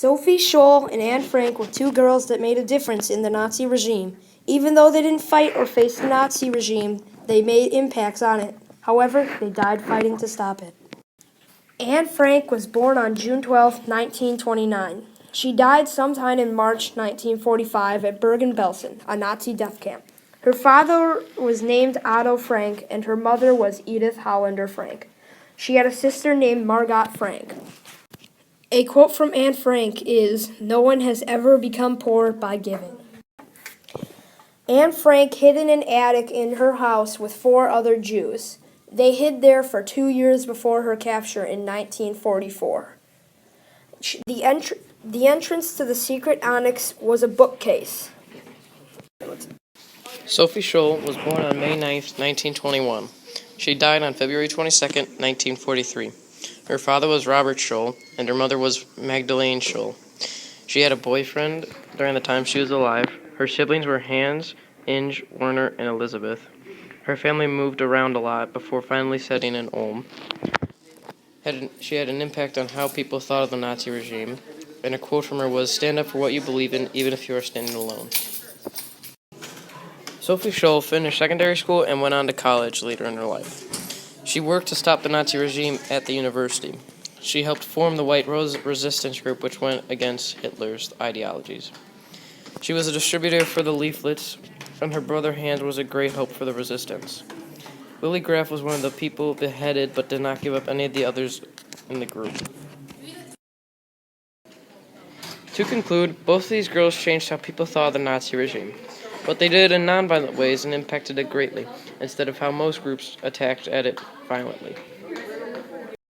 Sophie, Scholl, and Anne Frank were two girls that made a difference in the Nazi regime. Even though they didn't fight or face the Nazi regime, they made impacts on it. However, they died fighting to stop it. Anne Frank was born on June 12, 1929. She died sometime in March 1945 at Bergen-Belsen, a Nazi death camp. Her father was named Otto Frank, and her mother was Edith Hollander Frank. She had a sister named Margot Frank. A quote from Anne Frank is, "No one has ever become poor by giving." Anne Frank hid in an attic in her house with 4 other Jews. They hid there for 2 years before her capture in 1944. The entrance to the secret annex was a bookcase. Sophie Scholl was born on May 9, 1921. She died on February 22, 1943. Her father was Robert Scholl, and her mother was Magdalene Scholl. She had a boyfriend during the time she was alive. Her siblings were Hans, Inge, Werner, and Elizabeth. Her family moved around a lot before finally settling in Ulm. She had an impact on how people thought of the Nazi regime, and a quote from her was, "Stand up for what you believe in, even if you are standing alone." Sophie Scholl finished secondary school and went on to college later in her life. She worked to stop the Nazi regime at the university. She helped form the White Rose resistance group, which went against Hitler's ideologies. She was a distributor for the leaflets, and her brother Hans was a great help for the resistance. Willie Graff was one of the people beheaded but did not give up any of the others in the group. To conclude, both of these girls changed how people thought of the Nazi regime, but they did it in nonviolent ways and impacted it greatly, instead of how most groups attacked at it violently.